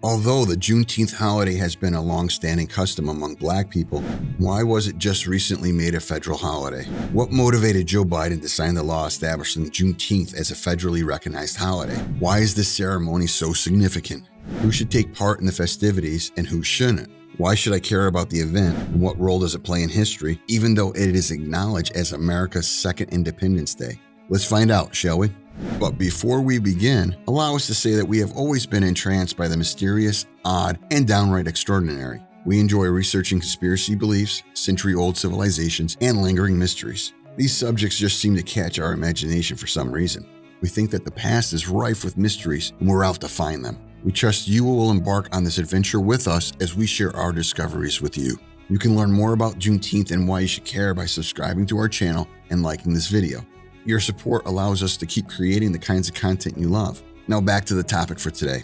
Although the Juneteenth holiday has been a long-standing custom among Black people, why was it just recently made a federal holiday? What motivated Joe Biden to sign the law establishing Juneteenth as a federally recognized holiday? Why is this ceremony so significant? Who should take part in the festivities and who shouldn't? Why should I care about the event, and what role does it play in history, even though it is acknowledged as America's second Independence Day? Let's find out, shall we? But before we begin, allow us to say that we have always been entranced by the mysterious, odd, and downright extraordinary. We enjoy researching conspiracy beliefs, century-old civilizations, and lingering mysteries. These subjects just seem to catch our imagination for some reason. We think that the past is rife with mysteries, and we're out to find them. We trust you will embark on this adventure with us as we share our discoveries with you. You can learn more about Juneteenth and why you should care by subscribing to our channel and liking this video. Your support allows us to keep creating the kinds of content you love. Now back to the topic for today.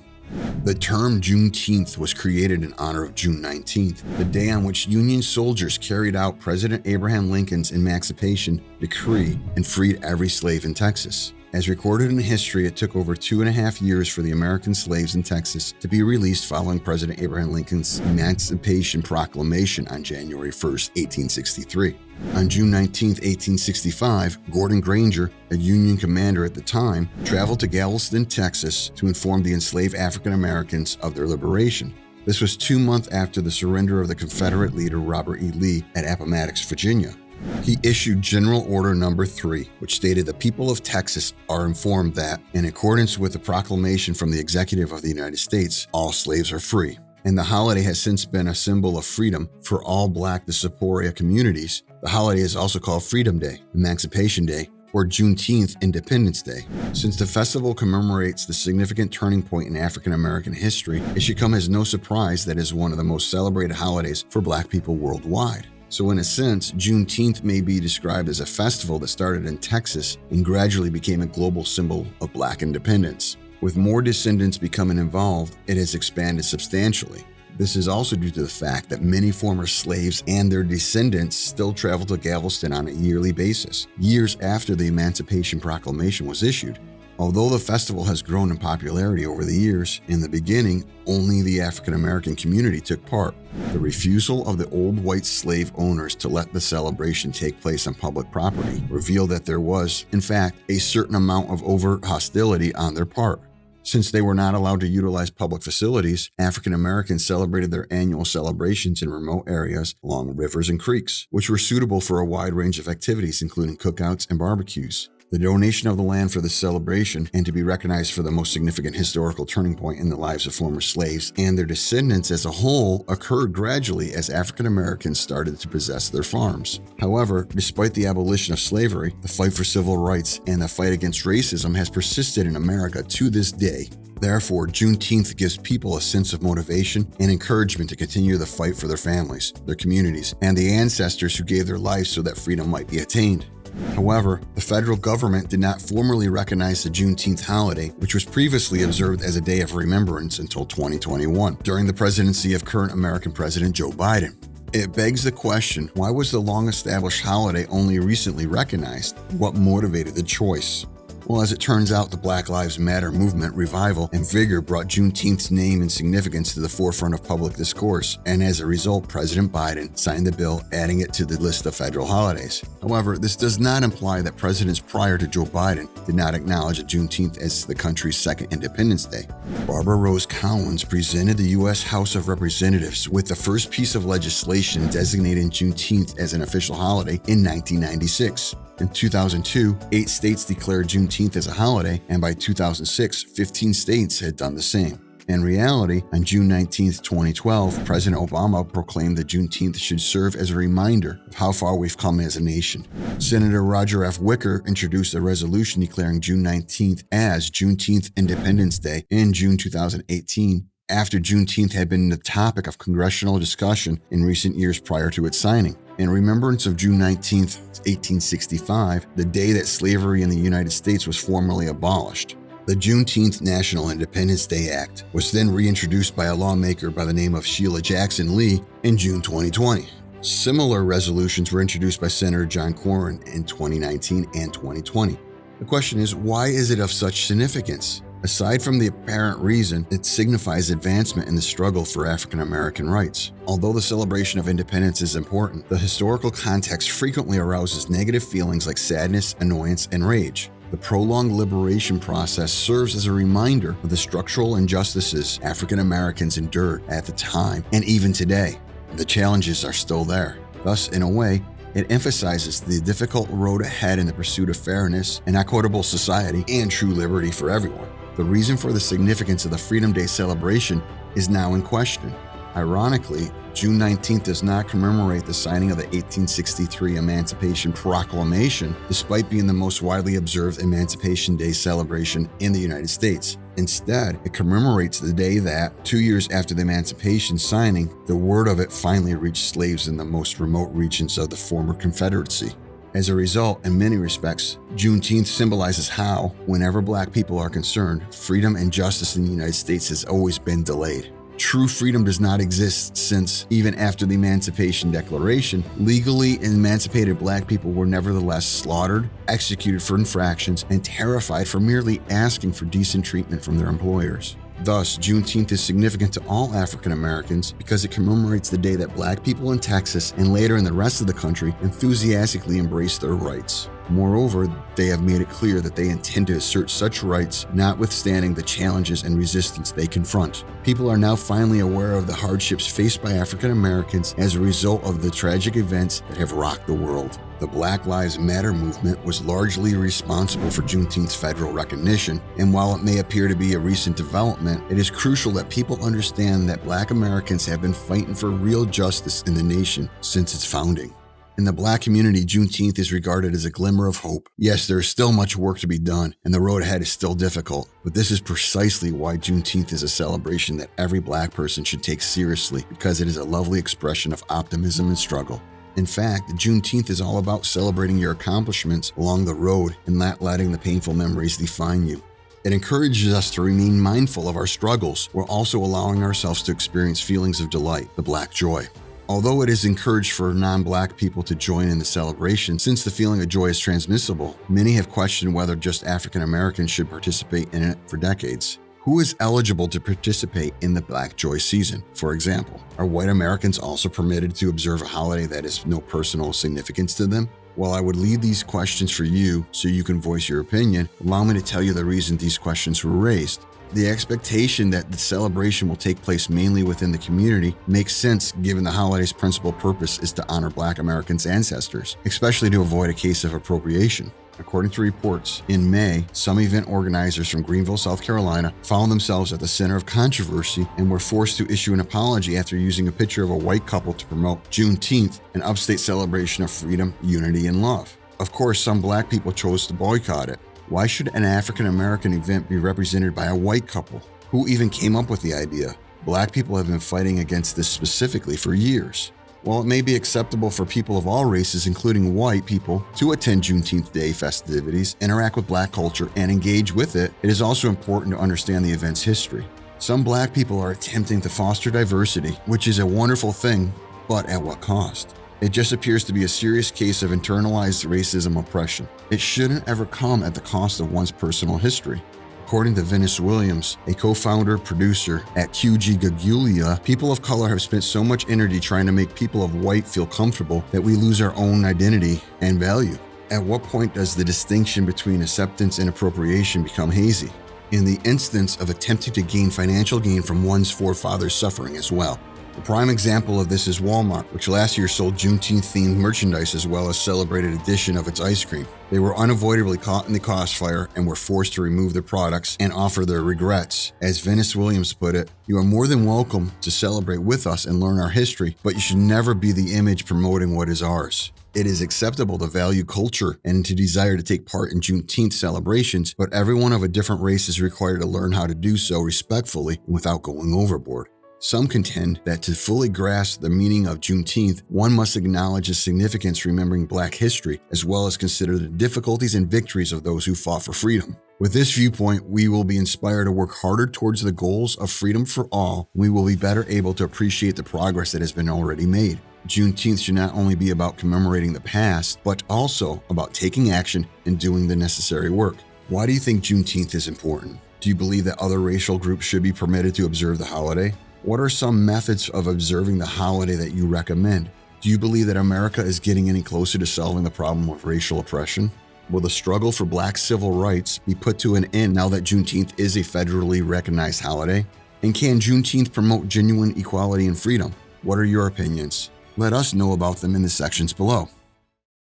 The term Juneteenth was created in honor of June 19th, the day on which Union soldiers carried out President Abraham Lincoln's Emancipation Decree and freed every slave in Texas. As recorded in history, it took over 2.5 years for the American slaves in Texas to be released following President Abraham Lincoln's Emancipation Proclamation on January 1, 1863. On June 19, 1865, Gordon Granger, a Union commander at the time, traveled to Galveston, Texas to inform the enslaved African Americans of their liberation. This was 2 months after the surrender of the Confederate leader Robert E. Lee at Appomattox, Virginia. He issued General Order No. 3, which stated the people of Texas are informed that, in accordance with the proclamation from the Executive of the United States, all slaves are free. And the holiday has since been a symbol of freedom for all Black diaspora communities. The holiday is also called Freedom Day, Emancipation Day, or Juneteenth, Independence Day. Since the festival commemorates the significant turning point in African American history, it should come as no surprise that it is one of the most celebrated holidays for Black people worldwide. So in a sense, Juneteenth may be described as a festival that started in Texas and gradually became a global symbol of Black independence. With more descendants becoming involved, it has expanded substantially. This is also due to the fact that many former slaves and their descendants still travel to Galveston on a yearly basis, years after the Emancipation Proclamation was issued. Although the festival has grown in popularity over the years, in the beginning, only the African American community took part. The refusal of the old white slave owners to let the celebration take place on public property revealed that there was, in fact, a certain amount of overt hostility on their part. Since they were not allowed to utilize public facilities, African Americans celebrated their annual celebrations in remote areas along rivers and creeks, which were suitable for a wide range of activities, including cookouts and barbecues. The donation of the land for this celebration, and to be recognized for the most significant historical turning point in the lives of former slaves and their descendants as a whole, occurred gradually as African Americans started to possess their farms. However, despite the abolition of slavery, the fight for civil rights and the fight against racism has persisted in America to this day. Therefore, Juneteenth gives people a sense of motivation and encouragement to continue the fight for their families, their communities, and the ancestors who gave their lives so that freedom might be attained. However, the federal government did not formally recognize the Juneteenth holiday, which was previously observed as a day of remembrance until 2021, during the presidency of current American President Joe Biden. It begs the question, why was the long-established holiday only recently recognized? What motivated the choice? Well, as it turns out, the Black Lives Matter movement revival and vigor brought Juneteenth's name and significance to the forefront of public discourse, and as a result, President Biden signed the bill adding it to the list of federal holidays. However, this does not imply that presidents prior to Joe Biden did not acknowledge Juneteenth as the country's second Independence Day. Barbara Rose Collins presented the U.S. House of Representatives with the first piece of legislation designating Juneteenth as an official holiday in 1996. In 2002, 8 states declared Juneteenth as a holiday, and by 2006, 15 states had done the same. In reality, on June 19, 2012, President Obama proclaimed that Juneteenth should serve as a reminder of how far we've come as a nation. Senator Roger F. Wicker introduced a resolution declaring June 19th as Juneteenth Independence Day in June 2018, after Juneteenth had been the topic of congressional discussion in recent years prior to its signing. In remembrance of June 19, 1865, the day that slavery in the United States was formally abolished. The Juneteenth National Independence Day Act was then reintroduced by a lawmaker by the name of Sheila Jackson Lee in June 2020. Similar resolutions were introduced by Senator John Cornyn in 2019 and 2020. The question is, why is it of such significance? Aside from the apparent reason, it signifies advancement in the struggle for African American rights. Although the celebration of independence is important, the historical context frequently arouses negative feelings like sadness, annoyance, and rage. The prolonged liberation process serves as a reminder of the structural injustices African Americans endured at the time and even today. The challenges are still there. Thus, in a way, it emphasizes the difficult road ahead in the pursuit of fairness, an equitable society, and true liberty for everyone. The reason for the significance of the Freedom Day celebration is now in question. Ironically, June 19th does not commemorate the signing of the 1863 Emancipation Proclamation, despite being the most widely observed Emancipation Day celebration in the United States. Instead, it commemorates the day that, 2 years after the Emancipation signing, the word of it finally reached slaves in the most remote regions of the former Confederacy. As a result, in many respects, Juneteenth symbolizes how, whenever Black people are concerned, freedom and justice in the United States has always been delayed. True freedom does not exist since, even after the Emancipation Declaration, legally emancipated Black people were nevertheless slaughtered, executed for infractions, and terrified for merely asking for decent treatment from their employers. Thus, Juneteenth is significant to all African Americans because it commemorates the day that Black people in Texas and later in the rest of the country enthusiastically embraced their rights. Moreover, they have made it clear that they intend to assert such rights notwithstanding the challenges and resistance they confront. People are now finally aware of the hardships faced by African Americans as a result of the tragic events that have rocked the world. The Black Lives Matter movement was largely responsible for Juneteenth's federal recognition, and while it may appear to be a recent development, it is crucial that people understand that Black Americans have been fighting for real justice in the nation since its founding. In the Black community, Juneteenth is regarded as a glimmer of hope. Yes, there is still much work to be done, and the road ahead is still difficult, but this is precisely why Juneteenth is a celebration that every Black person should take seriously, because it is a lovely expression of optimism and struggle. In fact, Juneteenth is all about celebrating your accomplishments along the road and not letting the painful memories define you. It encourages us to remain mindful of our struggles, while also allowing ourselves to experience feelings of delight, the Black joy. Although it is encouraged for non-Black people to join in the celebration, since the feeling of joy is transmissible, many have questioned whether just African Americans should participate in it for decades. Who is eligible to participate in the Black Joy season? For example, are white Americans also permitted to observe a holiday that has no personal significance to them? While I would leave these questions for you so you can voice your opinion, allow me to tell you the reason these questions were raised. The expectation that the celebration will take place mainly within the community makes sense given the holiday's principal purpose is to honor Black Americans' ancestors, especially to avoid a case of appropriation. According to reports, in May, some event organizers from Greenville, South Carolina, found themselves at the center of controversy and were forced to issue an apology after using a picture of a white couple to promote Juneteenth, an upstate celebration of freedom, unity, and love. Of course, some Black people chose to boycott it. Why should an African American event be represented by a white couple? Who even came up with the idea? Black people have been fighting against this specifically for years. While it may be acceptable for people of all races, including white people, to attend Juneteenth Day festivities, interact with Black culture, and engage with it, it is also important to understand the event's history. Some Black people are attempting to foster diversity, which is a wonderful thing, but at what cost? It just appears to be a serious case of internalized racism oppression. It shouldn't ever come at the cost of one's personal history. According to Venus Williams, a co-founder producer at QG Gagulia, people of color have spent so much energy trying to make people of white feel comfortable that we lose our own identity and value. At what point does the distinction between acceptance and appropriation become hazy? In the instance of attempting to gain financial gain from one's forefathers' suffering as well. A prime example of this is Walmart, which last year sold Juneteenth-themed merchandise as well as celebrated edition of its ice cream. They were unavoidably caught in the crossfire and were forced to remove their products and offer their regrets. As Venus Williams put it, "You are more than welcome to celebrate with us and learn our history, but you should never be the image promoting what is ours." It is acceptable to value culture and to desire to take part in Juneteenth celebrations, but everyone of a different race is required to learn how to do so respectfully and without going overboard. Some contend that to fully grasp the meaning of Juneteenth, one must acknowledge the significance remembering Black history, as well as consider the difficulties and victories of those who fought for freedom. With this viewpoint, we will be inspired to work harder towards the goals of freedom for all, and we will be better able to appreciate the progress that has been already made. Juneteenth should not only be about commemorating the past, but also about taking action and doing the necessary work. Why do you think Juneteenth is important? Do you believe that other racial groups should be permitted to observe the holiday? What are some methods of observing the holiday that you recommend? Do you believe that America is getting any closer to solving the problem of racial oppression? Will the struggle for Black civil rights be put to an end now that Juneteenth is a federally recognized holiday? And can Juneteenth promote genuine equality and freedom? What are your opinions? Let us know about them in the sections below.